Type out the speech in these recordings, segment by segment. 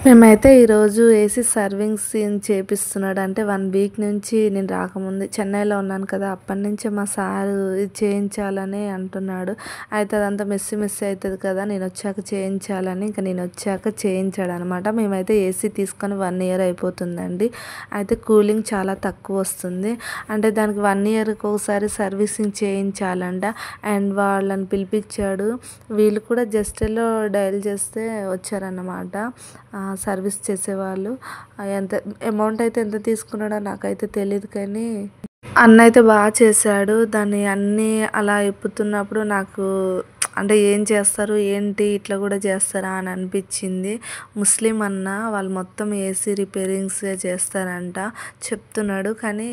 మేమైతే ఈరోజు AC servicing చేపిస్తున్నాడు. అంటే 1 వీక్ నుంచి నేను రాకముందే చెన్నైలో ఉన్నాను కదా! అప్పటినుంచే మా సారు ఇది చేయించాలని అంటున్నాడు. అయితే అదంతా మెస్సీ అయితది కదా! నేనొచ్చాక చేయించాలని ఇంక నేనొచ్చాక చేయించాడనమాట. మేమైతే ఏసీ తీసుకొని 1 ఇయర్ అయిపోతుందండి. అయితే కూలింగ్ చాలా తక్కువొస్తుంది. అంటే దానికి 1 ఇయర్‌కి ఒకసారి సర్వీసింగ్ చేయించాలంట. అండ్ వాళ్ళని పిలిపిచ్చాడు. వీళ్ళు కూడా జస్ట్‌లో డయల్ చేస్తే వచ్చారన్నమాట. సర్వీస్ చేసేవాళ్ళు. ఎంత అమౌంట్ అయితే ఎంత తీసుకున్నాడో నాకైతే తెలీదు కానీ అన్న అయితే బాగా చేశాడు. దాన్ని అన్నీ అలా ఇప్పుతున్నప్పుడు నాకు అంటే ఏం చేస్తారు ఏంటి ఇట్లా కూడా చేస్తారా అని అనిపించింది. ముస్లిం అన్న వాళ్ళు మొత్తం ఏసీ రిపేరింగ్సే చేస్తారంట చెప్తున్నాడు. కానీ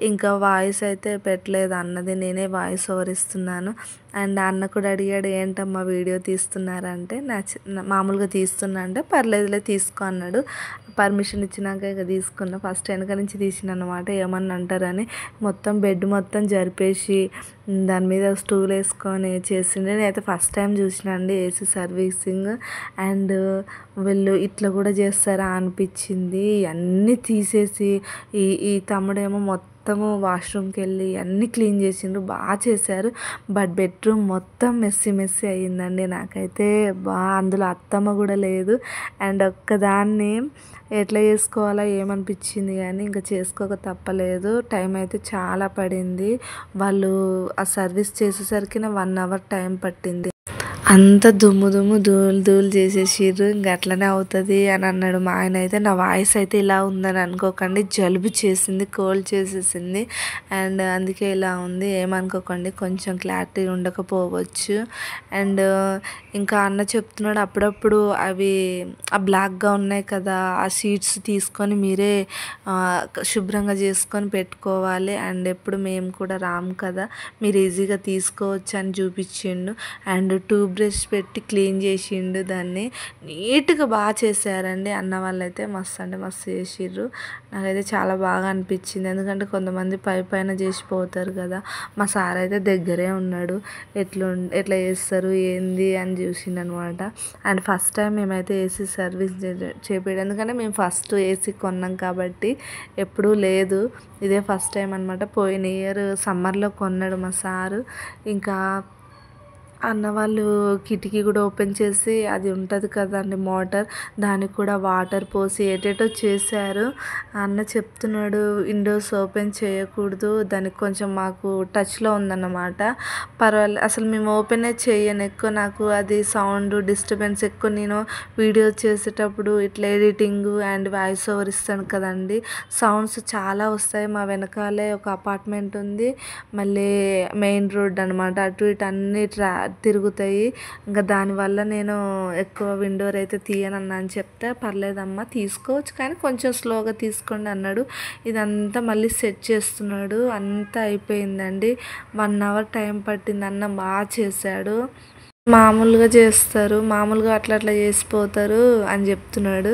ఇంకా వాయిస్ అయితే పెట్టలేదు అన్నది, నేనే వాయిస్ ఓవర్ ఇస్తున్నాను. అండ్ అన్న కూడా అడిగాడు, ఏంటమ్మా వీడియో తీస్తున్నారంటే మామూలుగా తీస్తున్నా అంటే పర్లేదులే తీసుకో అన్నాడు. పర్మిషన్ ఇచ్చినాక ఇక తీసుకున్నా. ఫస్ట్ వెనక నుంచి తీసిన అనమాట, ఏమన్నా అంటారని. మొత్తం బెడ్ మొత్తం జరిపేసి దాని మీద స్టూల్ వేసుకొని చేసిండే. నేనైతే ఫస్ట్ టైం చూసిన అండి ఏసీ సర్వీసింగ్. అండ్ వీళ్ళు ఇట్లా కూడా చేస్తారా అనిపించింది. అన్నీ తీసేసి ఈ తమ్ముడేమో మొత్తము వాష్రూమ్కి వెళ్ళి అన్నీ క్లీన్ చేసిండ్రు, బాగా చేశారు. బట్ బెడ్రూమ్ మొత్తం మెస్సీ అయ్యిందండి. నాకైతే అందులో అత్తమ్మ కూడా లేదు. అండ్ ఒక్కదాన్ని ఎట్లా చేసుకోవాలో ఏమనిపించింది కానీ ఇంకా చేసుకోక తప్పలేదు. టైం అయితే చాలా పడింది. వాళ్ళు ఆ సర్వీస్ చేసేసరికి 1 అవర్ టైం పట్టింది. అంత దుమ్ము ధూళి చేసేసిర్రు. ఇంక అట్లనే అవుతుంది అని అన్నాడు మా ఆయన. అయితే నా వాయిస్ అయితే ఇలా ఉందని అనుకోకండి, జలుబు చేసింది, కోల్డ్ చేసేసింది. అండ్ అందుకే ఇలా ఉంది, ఏమనుకోకండి, కొంచెం క్లారిటీ ఉండకపోవచ్చు. అండ్ ఇంకా అన్న చెప్తున్నాడు అప్పుడప్పుడు అవి బ్లాక్గా ఉన్నాయి కదా, ఆ షీట్స్ తీసుకొని మీరే శుభ్రంగా చేసుకొని పెట్టుకోవాలి. అండ్ ఎప్పుడు మేము కూడా రాము కదా, మీరు ఈజీగా తీసుకోవచ్చు అని చూపించిండు. అండ్ టూత్ బ్రష్ పెట్టి క్లీన్ చేసిండు. దాన్ని నీట్గా బాగా చేశారండి అన్న వాళ్ళైతే. మస్తు అంటే మస్తు చేసిర్రు. నాకైతే చాలా బాగా అనిపించింది. ఎందుకంటే కొంతమంది పైన చేసిపోతారు కదా, మా సార్ అయితే దగ్గరే ఉన్నాడు. ఎట్లా చేస్తారు ఏంది అని చూసిండు అనమాట. అండ్ ఫస్ట్ టైం మేమైతే ఏసీ సర్వీస్ చేపించాడు. ఎందుకంటే మేము ఫస్ట్ ఏసీ కొన్నాం కాబట్టి ఎప్పుడూ లేదు, ఇదే ఫస్ట్ టైం అనమాట. పోయిన ఇయర్ సమ్మర్లో కొన్నాడు మా సారు. ఇంకా అన్న వాళ్ళు కిటికీ కూడా ఓపెన్ చేసి అది ఉంటుంది కదండి మోటార్, దానికి కూడా వాటర్ పోసి ఏటేటో చేశారు. అన్న చెప్తున్నాడు విండోస్ ఓపెన్ చేయకూడదు, దానికి కొంచెం మాకు టచ్లో ఉందన్నమాట. పర్వాలేదు, అసలు మేము ఓపెనే చేయను ఎక్కువ. నాకు అది సౌండ్ డిస్టర్బెన్స్ ఎక్కువ. నేను వీడియో చేసేటప్పుడు ఇట్లా ఎడిటింగ్ అండ్ వాయిస్ ఓవర్ ఇస్తాను కదండి, సౌండ్స్ చాలా వస్తాయి. మా వెనకాలే ఒక అపార్ట్మెంట్ ఉంది, మళ్ళీ మెయిన్ రోడ్ అనమాట, అటు ఇటు అన్ని తిరుగుతాయి. ఇంకా దానివల్ల నేను ఎక్కువ విండోర్ అయితే తీయనన్నా అని చెప్తే, పర్లేదమ్మా తీసుకోవచ్చు కానీ కొంచెం స్లోగా తీసుకోండి అన్నాడు. ఇదంతా మళ్ళీ సెట్ చేస్తున్నాడు. అంతా అయిపోయిందండి. 1 అవర్ టైం పట్టింది. అన్న బాగా చేశాడు. మామూలుగా చేస్తారు, మామూలుగా అట్లా చేసిపోతారు అని చెప్తున్నాడు.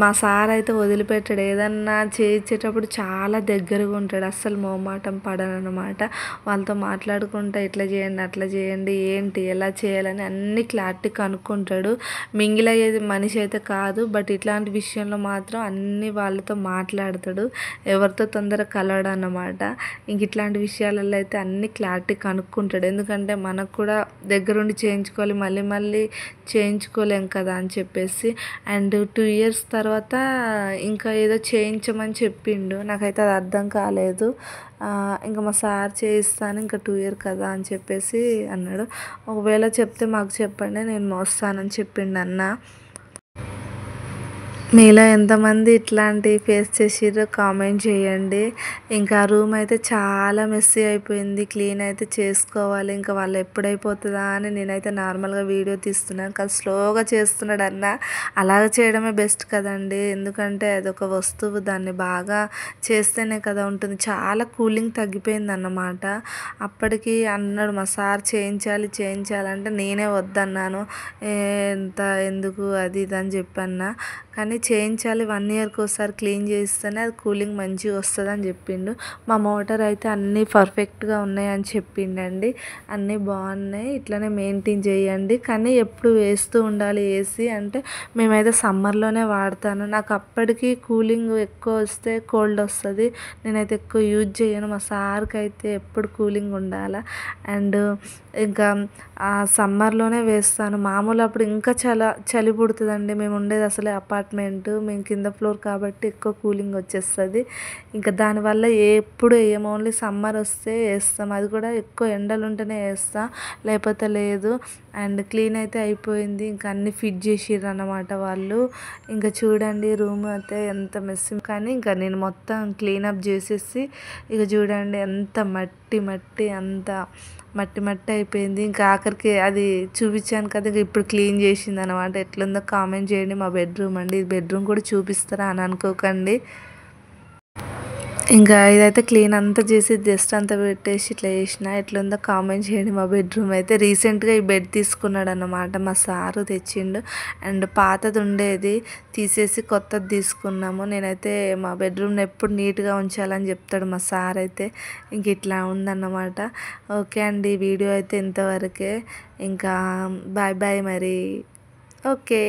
మా సార్ అయితే వదిలిపెట్టాడు. ఏదన్నా చేయించేటప్పుడు చాలా దగ్గరగా ఉంటాడు, అస్సలు మొహమాటం పడనమాట. వాళ్ళతో మాట్లాడుకుంటా ఇట్లా చేయండి అట్లా చేయండి, ఏంటి ఎలా చేయాలని అన్ని క్లారిటీ కనుక్కుంటాడు. మింగిల్ అయ్యేది మనిషి అయితే కాదు, బట్ ఇట్లాంటి విషయంలో మాత్రం అన్ని వాళ్ళతో మాట్లాడతాడు. ఎవరితో తొందరగా కలవడం అన్నమాట. ఇంక ఇట్లాంటి విషయాలలో అయితే అన్ని క్లారిటీ కనుక్కుంటాడు. ఎందుకంటే మనకు కూడా దగ్గరుండి చేయించుకోవాలి, మళ్ళీ చేయించుకోలేం కదా అని చెప్పేసి. అండ్ 2 ఇయర్స్ తర్వాత ఇంకా ఏదో చేయించమని చెప్పిండు. నాకైతే అది అర్థం కాలేదు. ఇంకా మా సార్ చేయిస్తాను ఇంకా 2 ఇయర్ కదా అని చెప్పేసి అన్నాడు. ఒకవేళ చెప్తే మాకు చెప్పండి, నేను మోస్తానని చెప్పిండు అన్న. మీలో ఎంతమంది ఇట్లాంటి ఫేస్ చేసిర్రో కామెంట్ చేయండి. ఇంకా రూమ్ అయితే చాలా మెస్సీ అయిపోయింది, క్లీన్ అయితే చేసుకోవాలి. ఇంకా వాళ్ళు ఎప్పుడైపోతుందా అని నేనైతే నార్మల్గా వీడియో తీస్తున్నాను, కానీ స్లోగా చేస్తున్నాడు అన్న. అలాగ చేయడమే బెస్ట్ కదండి, ఎందుకంటే అదొక వస్తువు, దాన్ని బాగా చేస్తేనే కదా ఉంటుంది. చాలా కూలింగ్ తగ్గిపోయింది అన్నమాట. అప్పటికి అన్నాడు మా సార్ చేయించాలంటే నేనే వద్దన్నాను, ఎంత ఎందుకు అది ఇది అని చెప్పన్నా. కానీ కానీ చేయించాలి 1 ఇయర్కి ఒకసారి క్లీన్ చేస్తేనే అది కూలింగ్ మంచిగా వస్తుందని చెప్పిండు. మా మోటార్ అయితే అన్నీ పర్ఫెక్ట్గా ఉన్నాయని చెప్పిండండి. అన్నీ బాగున్నాయి, ఇట్లనే మెయింటైన్ చేయండి, కానీ ఎప్పుడు వేస్తూ ఉండాలి ఏసీ అంటే. మేమైతే సమ్మర్లోనే వాడతాను, నాకు అప్పటికి కూలింగ్ ఎక్కువ వస్తే కోల్డ్ వస్తుంది, నేనైతే ఎక్కువ యూజ్ చేయను. మా సార్కి అయితే ఎప్పుడు కూలింగ్ ఉండాలి. అండ్ ఇంకా ఆ సమ్మర్లోనే వేస్తాను. మామూలు అప్పుడు ఇంకా చాలా చలి పుడుతుందండి. మేము ఉండేది అసలే అపార్ట్మెంట్, మేము కింద ఫ్లోర్ కాబట్టి ఎక్కువ కూలింగ్ వచ్చేస్తుంది. ఇంకా దానివల్ల ఎప్పుడు వేయము, ఓన్లీ సమ్మర్ వస్తే వేస్తాం, అది కూడా ఎక్కువ ఎండలు ఉంటేనే వేస్తా, లేకపోతే లేదు. అండ్ క్లీన్ అయితే అయిపోయింది, ఇంకా అన్నీ ఫిట్ చేసిర్రు అన్నమాట వాళ్ళు. ఇంకా చూడండి రూమ్ అయితే ఎంత మెస్సి, కానీ ఇంకా నేను మొత్తం క్లీనప్ చేసేసి ఇక చూడండి ఎంత మట్టి మట్టి, అంత మట్టి మట్టి అయిపోయింది. ఇంకా ఆఖరికి అది చూపించాను కదా, ఇప్పుడు క్లీన్ చేసింది అనమాట. ఎట్లుందో కామెంట్ చేయండి. మా బెడ్రూమ్ అండి, ఇది బెడ్రూమ్ కూడా చూపిస్తారా అని అనుకోకండి. ఇంకా ఇదైతే క్లీన్ అంతా చేసి జస్ట్ అంతా పెట్టేసి ఇట్లా చేసిన, ఎట్లుందో కామెంట్ చేయండి. మా బెడ్రూమ్ అయితే రీసెంట్గా ఈ బెడ్ తీసుకున్నాడు అన్నమాట, మా సారు తెచ్చిండు. అండ్ పాతది ఉండేది తీసేసి కొత్తది తీసుకున్నాము. నేనైతే మా బెడ్రూమ్ని ఎప్పుడు నీట్గా ఉంచాలని చెప్తాడు మా సార్ అయితే. ఇంక ఇట్లా ఉందన్నమాట. ఓకే అండి, వీడియో అయితే ఇంతవరకే. ఇంకా బాయ్ బాయ్ మరి. ఓకే.